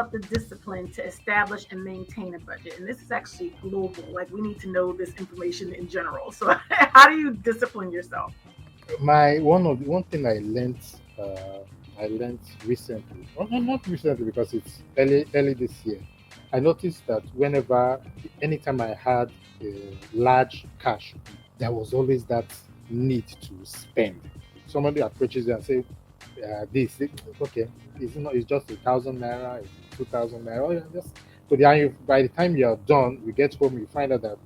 about the discipline to establish and maintain a budget? And this is actually global. Like we need to know this information in general. So how do you discipline yourself? One thing I learned recently, well, not recently because it's early this year. I noticed that anytime I had a large cash, there was always that need to spend. Somebody approaches you and say, okay, it's just 1,000 naira, it's 2,000 naira. Oh, yeah, just so by the time you're done, you get home, you find out that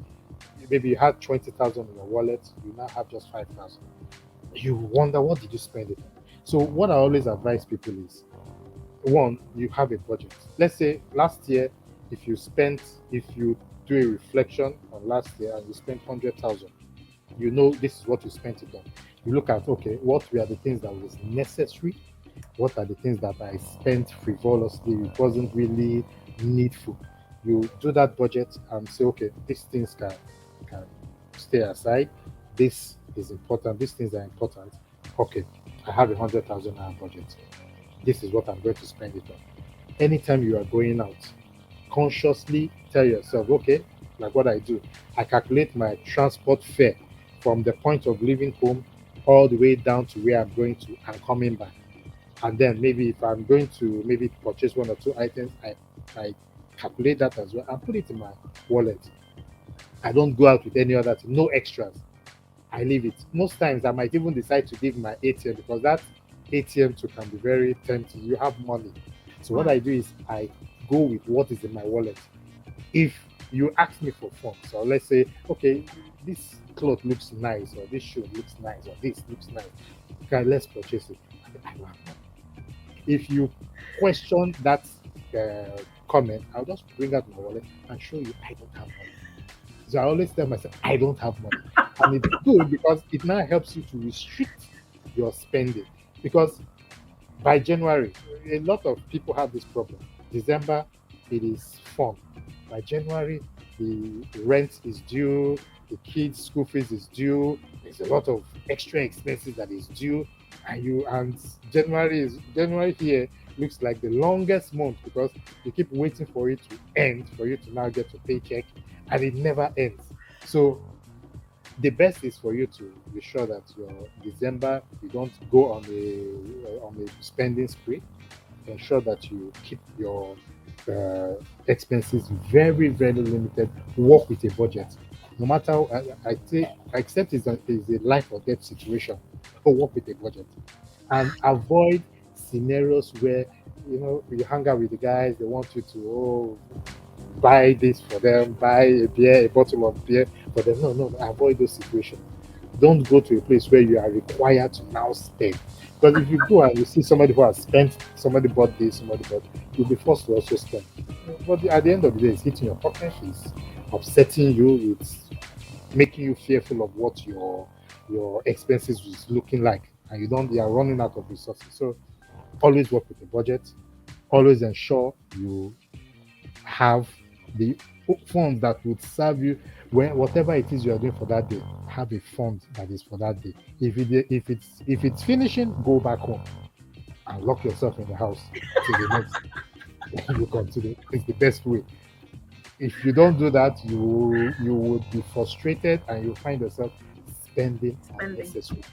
maybe you had 20,000 in your wallet, you now have just 5,000. You wonder, what did you spend it on? So what I always advise people is, one, you have a budget. Let's say last year, if you do a reflection on last year and you spent 100,000, you know this is what you spent it on. You look at, okay, what were the things that was necessary, what are the things that I spent frivolously, it wasn't really needful. You do that budget and say, okay, these things can stay aside. This is important. These things are important. Okay, I have 100,000 naira budget. This is what I'm going to spend it on. Anytime you are going out, consciously tell yourself, okay, like what I do, I calculate my transport fare from the point of leaving home all the way down to where I'm going to and coming back. And then maybe if I'm going to maybe purchase one or two items, I calculate that as well and put it in my wallet. I don't go out with any other thing, no extras. I leave it. Most times I might even decide to leave my ATM because that ATM too can be very tempting. You have money. So what I do is I go with what is in my wallet. If you ask me for funds, so let's say, okay, this cloth looks nice, or this shoe looks nice, or this looks nice, okay, let's purchase it. I don't have money. If you question that comment, I'll just bring out my wallet and show you I don't have money. So I always tell myself I don't have money, and it's good because it now helps you to restrict your spending. Because by January, a lot of people have this problem. December, it is fun. By January, the rent is due, the kids' school fees is due. There's a lot of extra expenses that is due, and January here looks like the longest month because you keep waiting for it to end for you to now get your paycheck, and it never ends. So the best is for you to be sure that your December you don't go on a spending spree. Ensure that you keep your expenses very limited. Work with a budget. No matter I think, except it's a life or death situation, work with a budget and avoid scenarios where you hang out with the guys. They want you to buy this for them, buy a bottle of beer for them. No, avoid those situations. Don't go to a place where you are required to now spend. Because if you go and you see somebody who has spent, somebody bought this, somebody bought, you'll be forced to also spend. But at the end of the day, it's hitting your pocket, it's upsetting you, it's making you fearful of what your expenses is looking like, and you are running out of resources. So always work with a budget. Always ensure you have the funds that would serve you when whatever it is you are doing for that day. Have a fund that is for that day. If it's finishing, go back home and lock yourself in the house till the next you continue. It's the best way. If you don't do that, you would be frustrated and you'll find yourself spending Spending. unnecessarily.